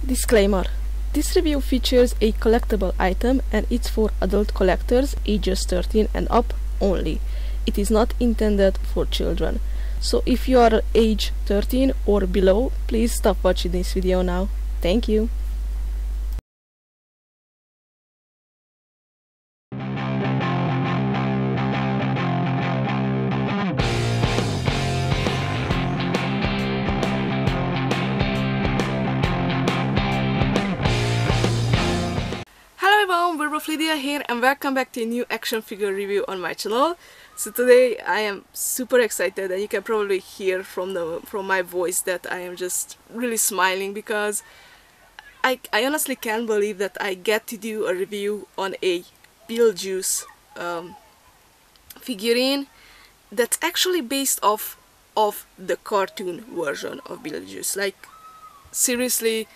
Disclaimer: this review features a collectible item and it's for adult collectors ages 13 and up only. It is not intended for children. So if you are age 13 or below, please stop watching this video now. Thank you. Hello everyone, Werewolf Lydia here and welcome back to a new action figure review on my channel. So today I am super excited, and you can probably hear from my voice that I am just really smiling because I honestly can't believe that I get to do a review on a Beetlejuice figurine that's actually based off of the cartoon version of Beetlejuice. Like, seriously,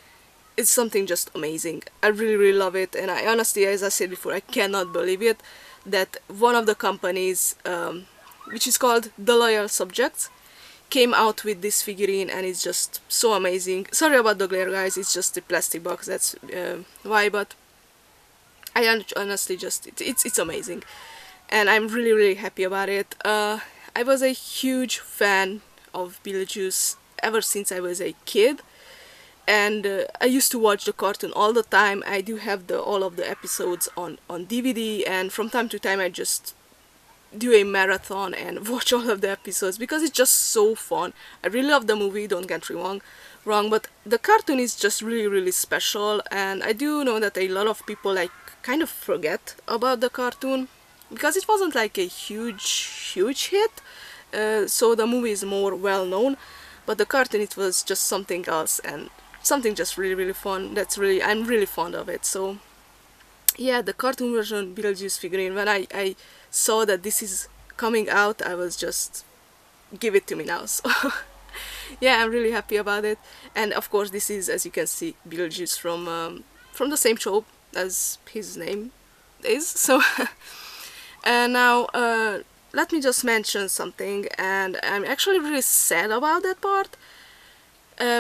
it's something just amazing. I really love it, and I honestly, as I said before, I cannot believe it that one of the companies, which is called The Loyal Subjects, came out with this figurine, and it's just so amazing. Sorry about the glare, guys, it's just a plastic box, that's why, but I honestly just, it's amazing, and I'm really happy about it. I was a huge fan of Beetlejuice ever since I was a kid, and I used to watch the cartoon all the time. I do have all of the episodes on DVD, and from time to time I just do a marathon and watch all of the episodes because it's just so fun. I really love the movie, don't get me wrong, but the cartoon is just really special, and I do know that a lot of people like kind of forget about the cartoon because it wasn't like a huge hit, so the movie is more well known, but the cartoon, it was just something else, and something just really fun. I'm really fond of it. So yeah, the cartoon version Beetlejuice figurine, when I saw that this is coming out, I was just, give it to me now. So yeah, I'm really happy about it. And of course this is, as you can see, Beetlejuice from the same show as his name is. So and now let me just mention something, and I'm actually really sad about that part.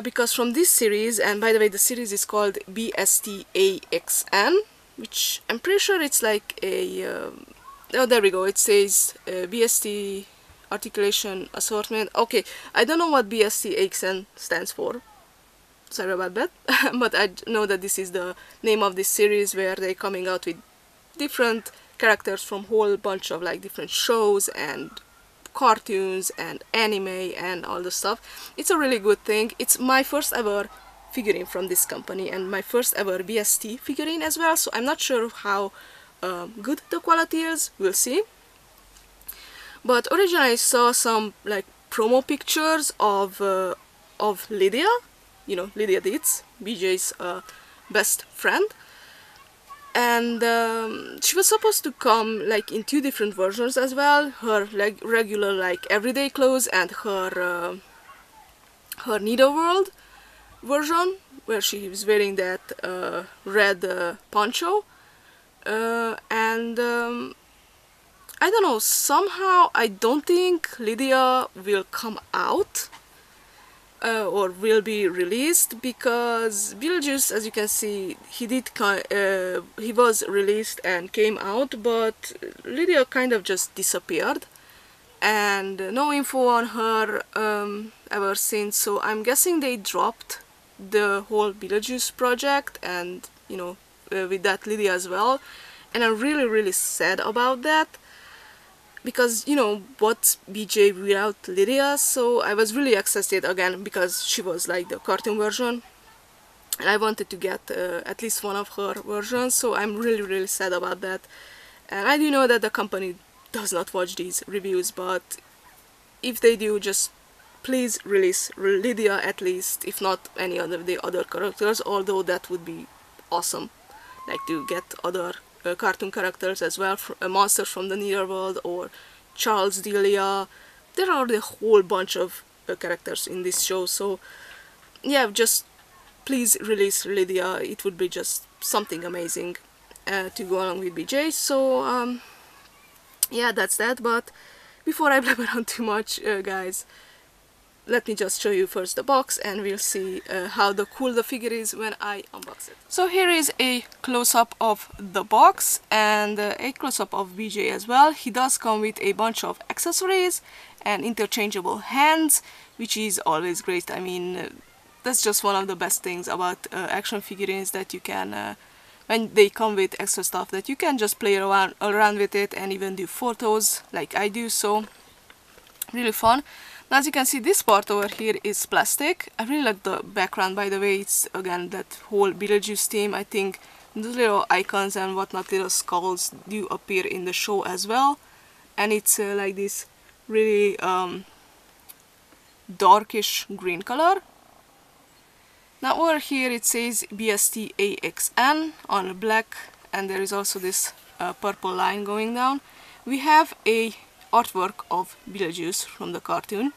Because from this series, and by the way, the series is called BST-AXN, which I'm pretty sure it's like a, oh, there we go, it says BST Articulation Assortment. Okay, I don't know what BST-AXN stands for, sorry about that, but I know that this is the name of this series where they're coming out with different characters from a whole bunch of like different shows and cartoons and anime and all the stuff. It's a really good thing. It's my first ever figurine from this company and my first ever BST figurine as well, so I'm not sure how good the quality is, we'll see. But originally I saw some like promo pictures of Lydia, you know, Lydia Deetz, BJ's best friend, and she was supposed to come like in two different versions as well, her like regular like everyday clothes and her her Needleworld version where she was wearing that red poncho, and I don't know, somehow I don't think Lydia will come out or will be released, because Beetlejuice, as you can see, he was released and came out, but Lydia kind of just disappeared and no info on her ever since. So I'm guessing they dropped the whole Beetlejuice project, and you know, with that Lydia as well, and I'm really sad about that, because you know, what's BJ without Lydia? So I was really excited again because she was like the cartoon version and I wanted to get at least one of her versions, so I'm really sad about that. And I do know that the company does not watch these reviews, but if they do, just please release Lydia at least, if not any of the other characters, although that would be awesome, like to get other cartoon characters as well, monsters from the Needleworld or Charles Delia. There are a whole bunch of characters in this show, so yeah, just please release Lydia. It would be just something amazing to go along with BJ. So yeah, that's that. But before I blabber on too much, guys, let me just show you first the box, and we'll see how cool the figure is when I unbox it. So here is a close-up of the box and a close-up of BJ as well. He does come with a bunch of accessories and interchangeable hands, which is always great. I mean, that's just one of the best things about action figurines, that you can, when they come with extra stuff, that you can just play around with it and even do photos like I do, so really fun. Now, as you can see, this part over here is plastic. I really like the background, by the way. It's again that whole Beetlejuice theme. I think those little icons and whatnot, little skulls, do appear in the show as well. And it's like this really darkish green color. Now over here it says BST-AXN on black, and there is also this purple line going down. We have a artwork of Beetlejuice from the cartoon.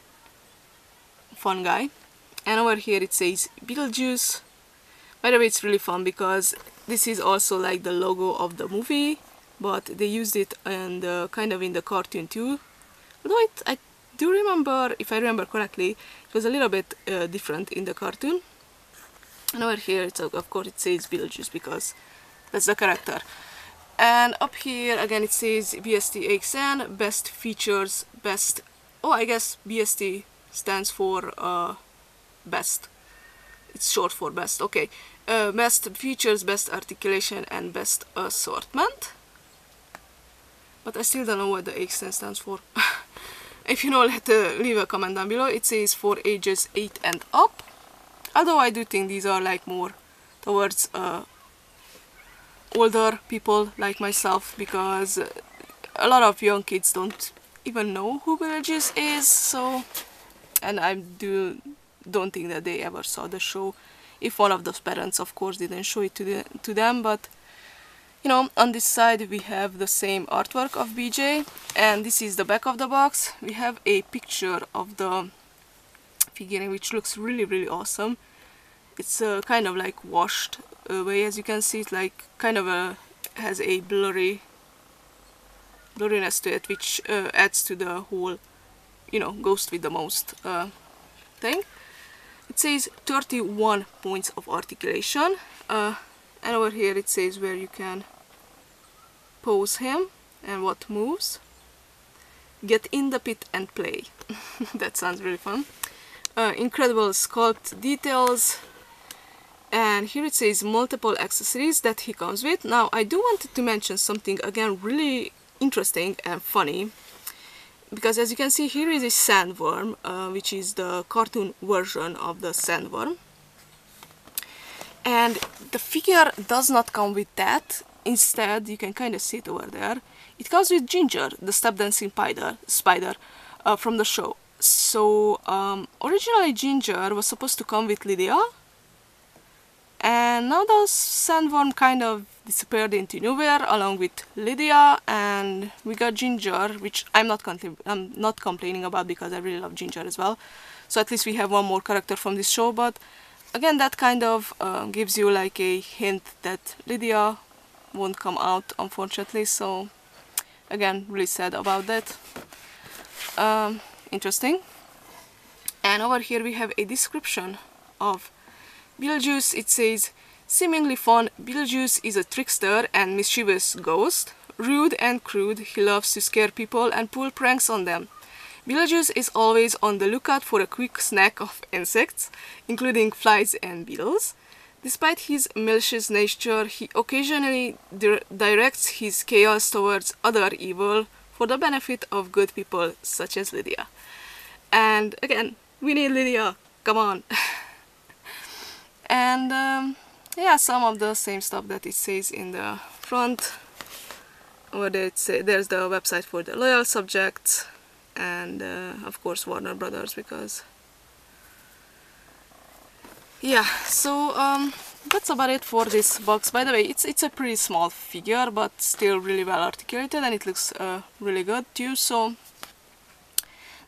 Fun guy. And over here it says Beetlejuice. By the way, it's really fun because this is also like the logo of the movie, but they used it in the, kind of in the cartoon too. Although I do remember, if I remember correctly, it was a little bit different in the cartoon. And over here, it's, of course, it says Beetlejuice because that's the character. And up here, again, it says BST-AXN, best features, best... Oh, I guess BST stands for best. It's short for best, okay. Best features, best articulation, and best assortment. But I still don't know what the AXN stands for. If you know, leave a comment down below. It says for ages 8 and up. Although I do think these are like more towards older people like myself, because a lot of young kids don't even know who Beetlejuice is, so, and I don't think that they ever saw the show, if one of those parents of course didn't show it to them. But you know, on this side we have the same artwork of BJ, and this is the back of the box. We have a picture of the figurine, which looks really awesome. It's kind of like washed away, as you can see. It like kind of has a blurriness to it, which adds to the whole, you know, ghost with the most thing. It says 31 points of articulation, and over here it says where you can pose him and what moves. Get in the pit and play. That sounds really fun. Incredible sculpt details, and here it says multiple accessories that he comes with. Now I do want to mention something again really interesting and funny, because as you can see, here is a sandworm, which is the cartoon version of the sandworm, and the figure does not come with that. Instead, you can kind of see it over there, it comes with Ginger, the step dancing spider from the show. So originally Ginger was supposed to come with Lydia, and now the sandworm kind of disappeared into nowhere along with Lydia, and we got Ginger, which I'm not complaining about because I really love Ginger as well. So at least we have one more character from this show, but again, that kind of gives you like a hint that Lydia won't come out, unfortunately. So again, really sad about that. Interesting. And over here we have a description of Beetlejuice. It says, seemingly fun, Beetlejuice is a trickster and mischievous ghost. Rude and crude, he loves to scare people and pull pranks on them. Beetlejuice is always on the lookout for a quick snack of insects, including flies and beetles. Despite his malicious nature, he occasionally directs his chaos towards other evil for the benefit of good people such as Lydia. And again, we need Lydia, come on. And yeah, some of the same stuff that it says in the front. Over there there's the website for the loyal subjects, and of course Warner Brothers, because yeah. So that's about it for this box. By the way, it's a pretty small figure, but still really well articulated, and it looks really good too. So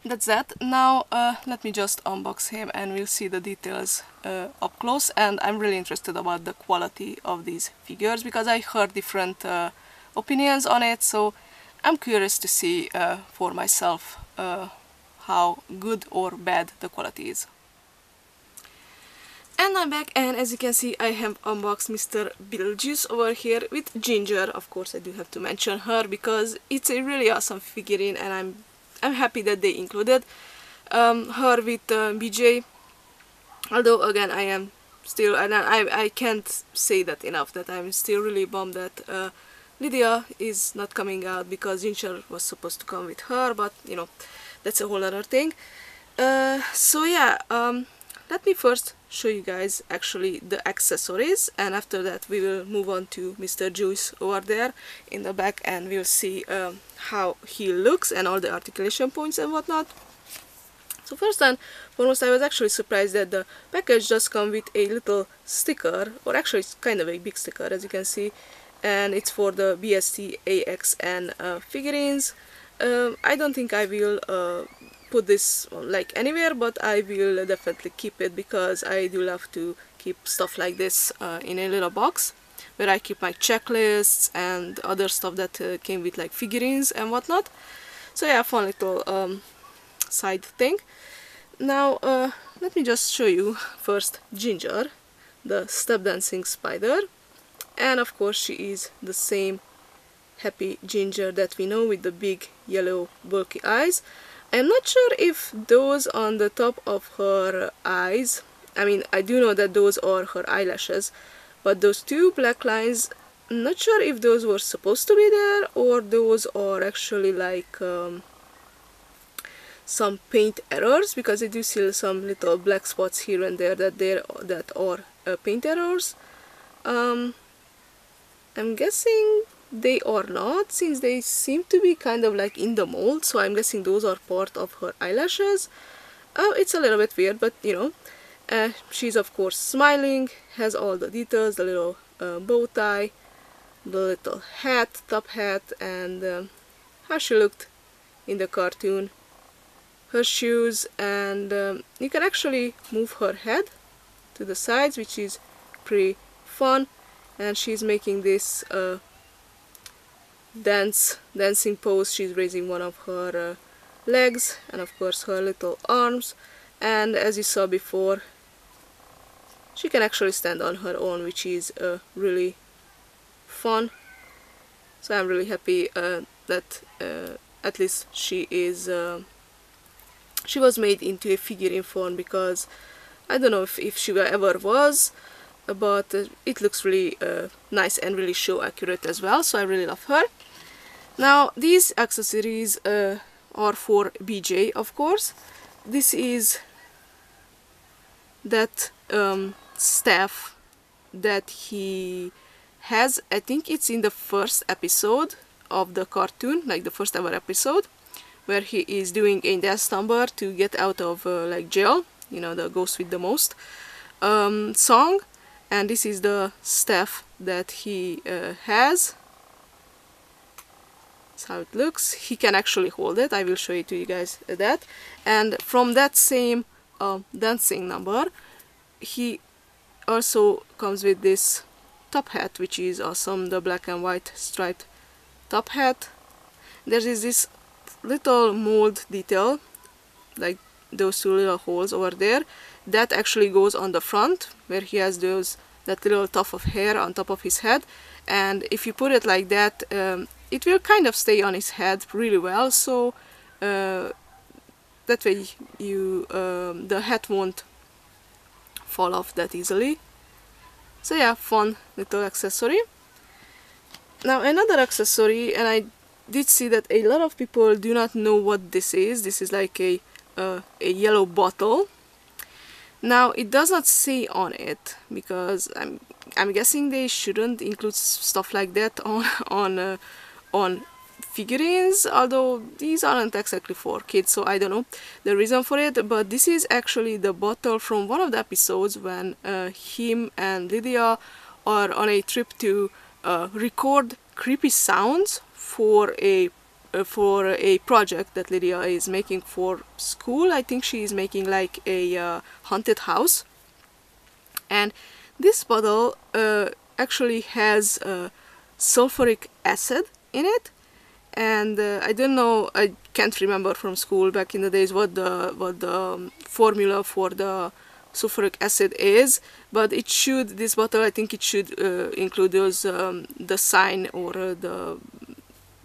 that's that. Now let me just unbox him and we'll see the details up close. And I'm really interested about the quality of these figures, because I heard different opinions on it, so I'm curious to see for myself how good or bad the quality is. And I'm back, and as you can see, I have unboxed Mr. Beetlejuice over here with Ginger. Of course, I do have to mention her because it's a really awesome figurine, and I'm happy that they included her with BJ. Although again, I am still, and I can't say that enough, that I'm still really bummed that Lydia is not coming out, because Ginger was supposed to come with her, but you know, that's a whole other thing. So yeah, let me first show you guys actually the accessories, and after that we will move on to Mr. Juice over there in the back, and we'll see how he looks and all the articulation points and whatnot. So first and foremost, I was actually surprised that the package just comes with a little sticker, or actually it's kind of a big sticker, as you can see, and it's for the BST AXN figurines. I don't think I will put this like anywhere, but I will definitely keep it, because I do love to keep stuff like this in a little box where I keep my checklists and other stuff that came with like figurines and whatnot. So yeah, fun little side thing. Now let me just show you first Ginger, the step dancing spider, and of course she is the same happy Ginger that we know, with the big yellow bulky eyes. I'm not sure if those on the top of her eyes, I mean, I do know that those are her eyelashes, but those two black lines, I'm not sure if those were supposed to be there, or those are actually like some paint errors, because I do see some little black spots here and there that are paint errors. I'm guessing they are not, since they seem to be kind of like in the mold, so I'm guessing those are part of her eyelashes. It's a little bit weird, but you know, she's of course smiling, has all the details, the little bow tie, the little hat, top hat, and how she looked in the cartoon, her shoes, and you can actually move her head to the sides, which is pretty fun, and she's making this dancing pose. She's raising one of her legs, and of course her little arms, and as you saw before, she can actually stand on her own, which is really fun. So I'm really happy that at least she was made into a figurine form, because I don't know if she ever was, but it looks really nice and really show accurate as well, so I really love her. Now these accessories are for BJ, of course. This is that staff that he has, I think it's in the first episode of the cartoon, like the first ever episode, where he is doing a dance number to get out of like jail, you know, the Ghost with the Most song, and this is the staff that he has. That's how it looks. He can actually hold it. I will show it to you guys that. And from that same dancing number, he also comes with this top hat, which is awesome, the black and white striped top hat. There is this little mold detail, like those two little holes over there, that actually goes on the front, where he has that little tuft of hair on top of his head, and if you put it like that, it will kind of stay on his head really well, so that way the hat won't fall off that easily. So yeah, fun little accessory. Now another accessory, and I did see that a lot of people do not know what this is. This is like a yellow bottle. Now it does not say on it, because I'm guessing they shouldn't include stuff like that on figurines, although these aren't exactly for kids, so I don't know the reason for it. But this is actually the bottle from one of the episodes when him and Lydia are on a trip to record creepy sounds for a project that Lydia is making for school. I think she is making like a haunted house, and this bottle actually has sulfuric acid in it, and I don't know, I can't remember from school back in the days what the formula for the sulfuric acid is, but it should, this bottle, I think it should include those the sign or the,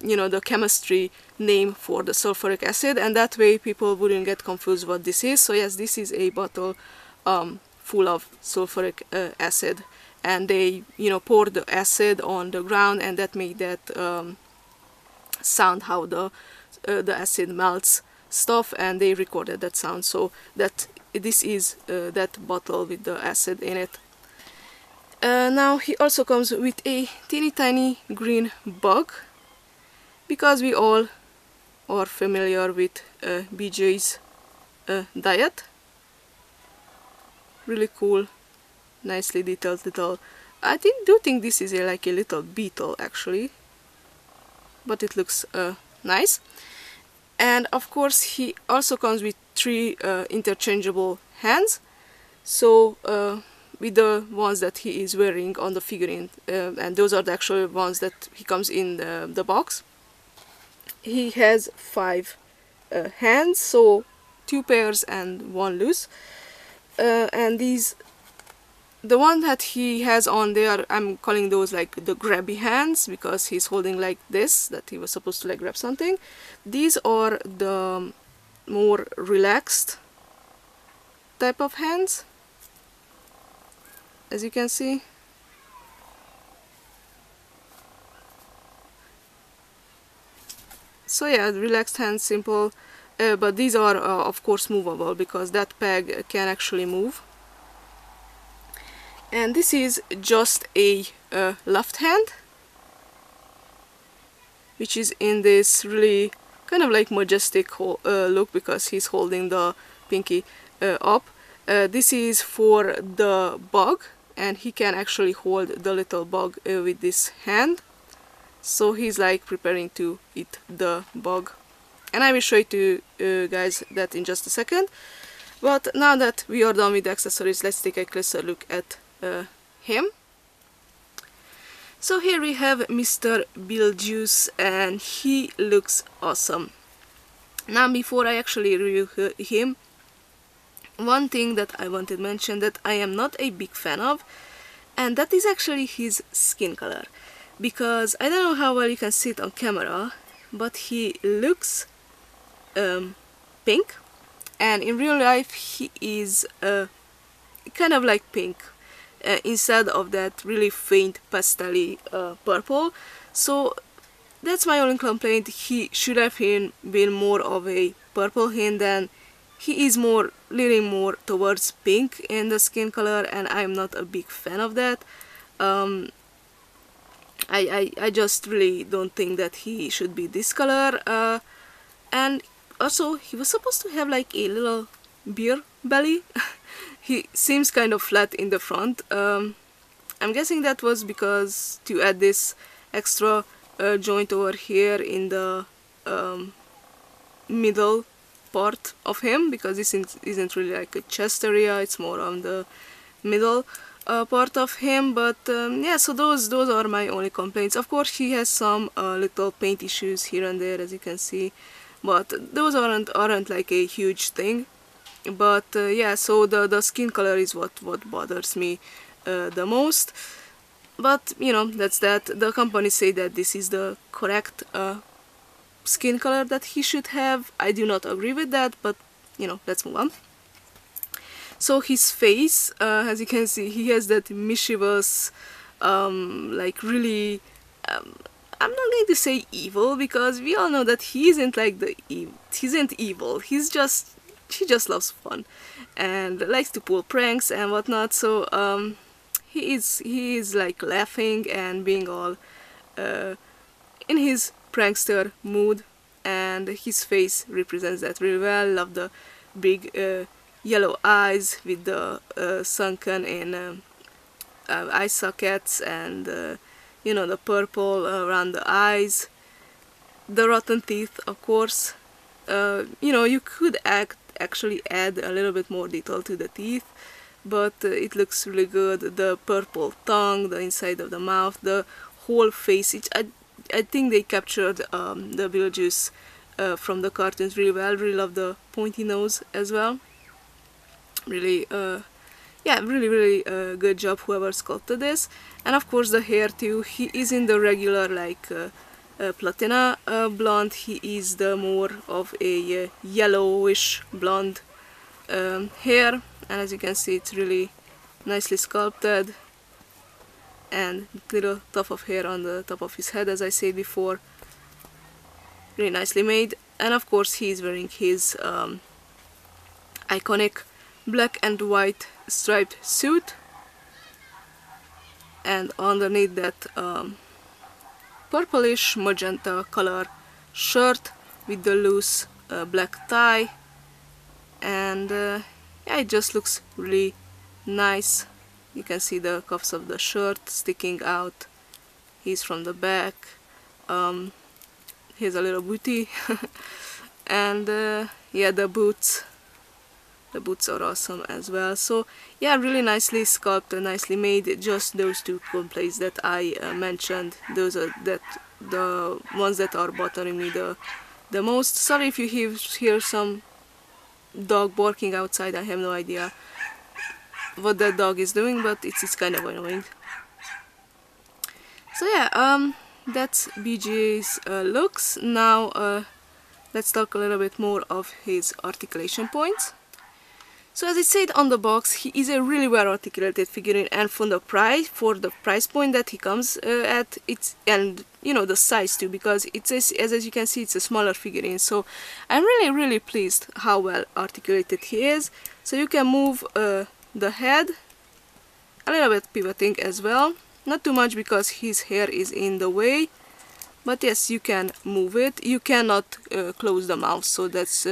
you know, the chemistry name for the sulfuric acid, and that way people wouldn't get confused what this is. So yes, this is a bottle full of sulfuric acid, and they, you know, pour the acid on the ground, and that made that sound, how the acid melts stuff, and they recorded that sound. So that this is that bottle with the acid in it. Now he also comes with a teeny tiny green bug, because we all are familiar with BJ's diet. Really cool, nicely detailed little, I do think this is like a little beetle actually, but it looks nice. And of course he also comes with 3 interchangeable hands, so with the ones that he is wearing on the figurine, and those are the actual ones that he comes in the box. He has 5 hands, so 2 pairs and 1 loose, and these, the one that he has on there, I'm calling those like the grabby hands, because he's holding like this, that he was supposed to like grab something. These are the more relaxed type of hands, as you can see. So yeah, relaxed hands, simple, but these are of course movable, because that peg can actually move. And this is just a left hand, which is in this really kind of like majestic look, because he's holding the pinky up. This is for the bug, and he can actually hold the little bug with this hand. So he's like preparing to eat the bug, and I will show you guys that in just a second. But now that we are done with the accessories, let's take a closer look at him. So here we have Mr. Beetlejuice, and he looks awesome. Now before I actually review him, one thing that I wanted to mention that I am not a big fan of, and that is actually his skin color. Because I don't know how well you can see it on camera, but he looks pink, and in real life he is kind of like pink, instead of that really faint pastel-y purple. So that's my only complaint. He should have been more of a purple hint, than he is more leaning more towards pink in the skin color, and I'm not a big fan of that. I just really don't think that he should be this color, and also he was supposed to have like a little beer belly. He seems kind of flat in the front. I'm guessing that was because to add this extra joint over here in the middle part of him, because this isn't really like a chest area, it's more on the middle part of him. But yeah, so those are my only complaints. Of course he has some little paint issues here and there, as you can see, but those aren't like a huge thing. But yeah, so the skin color is what bothers me the most. But you know, that's that. The company say that this is the correct skin color that he should have. I do not agree with that, but you know, let's move on. So his face, as you can see, he has that mischievous, like really, I'm not going to say evil, because we all know that he isn't like he isn't evil. He just loves fun and likes to pull pranks and whatnot. So he is like laughing and being all in his prankster mood, and his face represents that really well. Love the big yellow eyes with the sunken in eye sockets, and you know, the purple around the eyes, the rotten teeth, of course. You know, you could actually add a little bit more detail to the teeth, but it looks really good. The purple tongue, the inside of the mouth, the whole face. I think they captured the Beetlejuice from the cartoons really well. Really love the pointy nose as well. Really, yeah, really good job whoever sculpted this. And of course the hair too. He is in the regular like platina blonde. He is the more of a yellowish blonde hair, and as you can see, it's really nicely sculpted, and little tuft of hair on the top of his head, as I said before, really nicely made. And of course he's wearing his iconic black and white striped suit, and underneath that purplish magenta color shirt with the loose black tie. And yeah, it just looks really nice. You can see the cuffs of the shirt sticking out. He's from the back. Here's a little booty. And yeah, the boots are awesome as well. So yeah, really nicely sculpted, nicely made. Just those two complaints that I mentioned, those are the ones that are bothering me the most. Sorry if you hear some dog barking outside. I have no idea what that dog is doing, but it's kind of annoying. So yeah, that's BJ's looks. Now let's talk a little bit more of his articulation points. So as it said on the box, he is a really well articulated figurine, and for the price point that he comes at, and you know, the size too, because as you can see, it's a smaller figurine. So I'm really pleased how well articulated he is. So you can move the head a little bit, pivoting as well, not too much because his hair is in the way, but yes, you can move it. You cannot close the mouth, so that's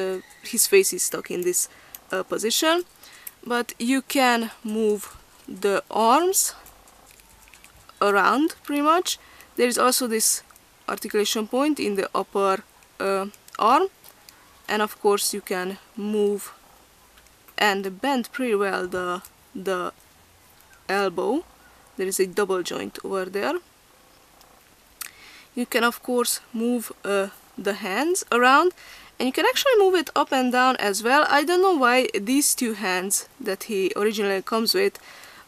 his face is stuck in this position, but you can move the arms around pretty much. There is also this articulation point in the upper arm, and of course you can move and bend pretty well the elbow. There is a double joint over there. You can of course move the hands around, and you can actually move it up and down as well. I don't know why these two hands that he originally comes with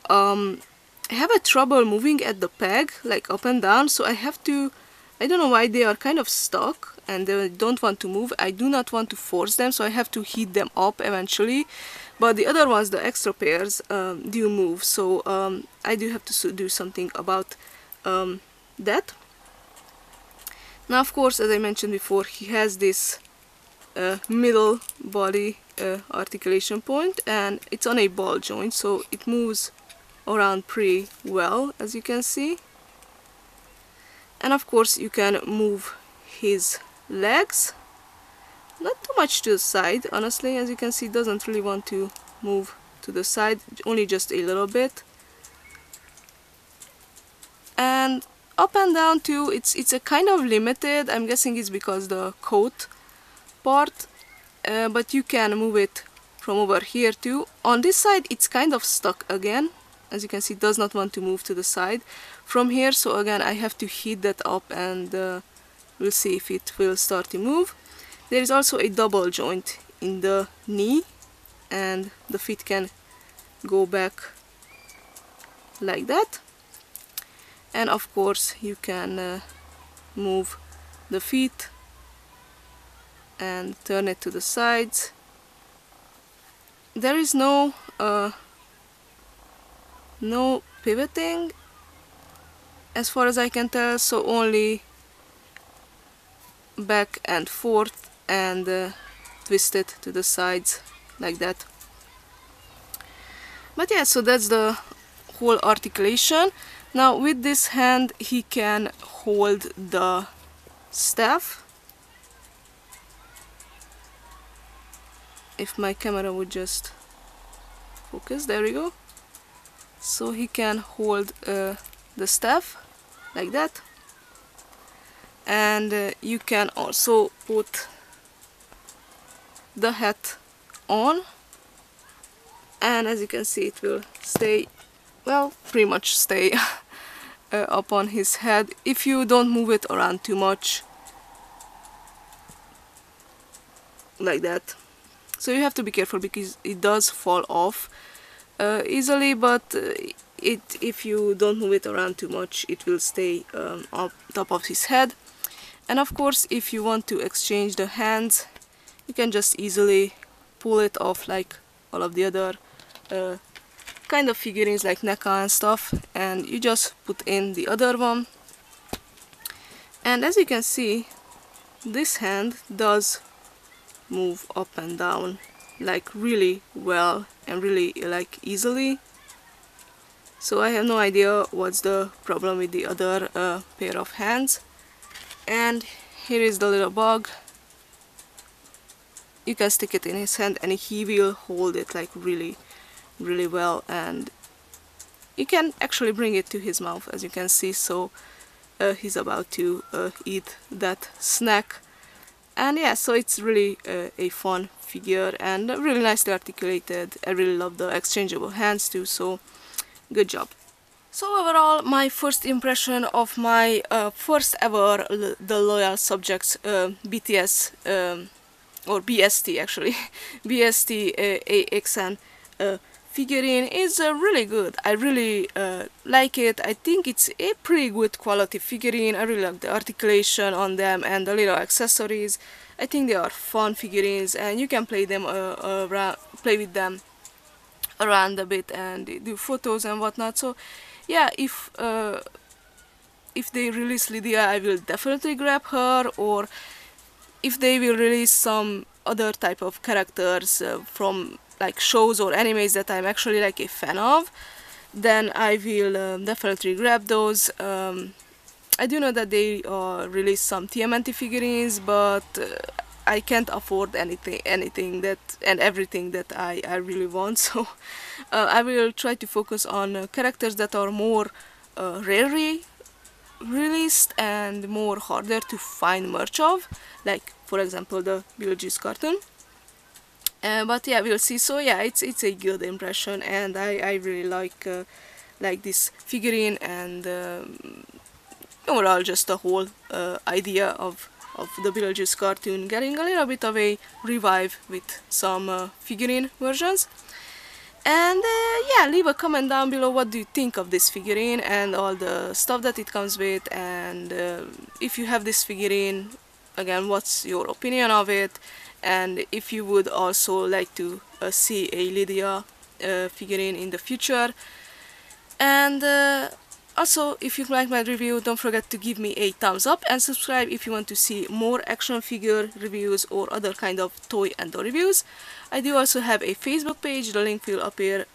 have a trouble moving at the peg, like up and down, so I don't know why they are kind of stuck and they don't want to move. I do not want to force them, so I have to heat them up eventually. But the other ones, the extra pairs, do move, so I do have to do something about that. Now of course, as I mentioned before, he has this middle body articulation point, and it's on a ball joint, so it moves around pretty well, as you can see. And of course you can move his legs, not too much to the side, honestly. As you can see, it doesn't really want to move to the side, only just a little bit. And up and down too, it's a kind of limited. I'm guessing it's because the coat part, but you can move it from over here too. On this side it's kind of stuck again, as you can see, it does not want to move to the side from here, so again I have to heat that up, and we'll see if it will start to move. There is also a double joint in the knee, and the feet can go back like that. And of course you can move the feet and turn it to the sides. There is no pivoting as far as I can tell, so only back and forth and twist it to the sides like that. But yeah, so that's the whole articulation. Now with this hand he can hold the staff. If my camera would just focus, there we go. So he can hold the staff like that, and you can also put the hat on, and as you can see, it will stay, well, pretty much stay upon his head if you don't move it around too much, like that. So you have to be careful because it does fall off easily, but if you don't move it around too much, it will stay on top of his head. And of course, if you want to exchange the hands, you can just easily pull it off like all of the other kind of figurines like NECA and stuff, and you just put in the other one. And as you can see, this hand does move up and down like really well and really like easily. So I have no idea what's the problem with the other pair of hands. And here is the little bug. You can stick it in his hand and he will hold it like really well, and you can actually bring it to his mouth, as you can see. So he's about to eat that snack. And yeah, so it's really a fun figure and really nicely articulated. I really love the exchangeable hands too, so good job. So overall, my first impression of my first ever The Loyal Subjects BTS or BST actually BST AXN figurine is really good. I really like it. I think it's a pretty good quality figurine. I really like the articulation on them and the little accessories. I think they are fun figurines, and you can play them play with them around a bit and do photos and whatnot. So yeah, if they release Lydia, I will definitely grab her, or if they will release some other type of characters from like shows or animes that I'm actually like a fan of, then I will definitely grab those. I do know that they release some TMNT figurines, but I can't afford anything that and everything that I really want. So I will try to focus on characters that are more rarely released and more harder to find merch of, like for example the Beetlejuice cartoon. But yeah, we'll see. So yeah, it's a good impression, and I really like this figurine, and overall just the whole idea of the Beetlejuice cartoon getting a little bit of a revive with some figurine versions. And yeah, leave a comment down below what do you think of this figurine and all the stuff that it comes with, and if you have this figurine, again, what's your opinion of it, and if you would also like to see a Lydia figurine in the future. And also, if you like my review, don't forget to give me a thumbs up and subscribe if you want to see more action figure reviews or other kind of toy and doll reviews. I do also have a Facebook page. The link will appear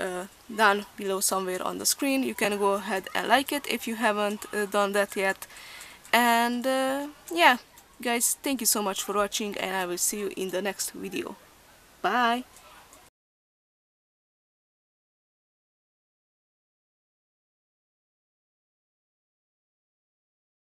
down below somewhere on the screen. You can go ahead and like it if you haven't done that yet. And yeah, guys, thank you so much for watching, and I will see you in the next video. Bye!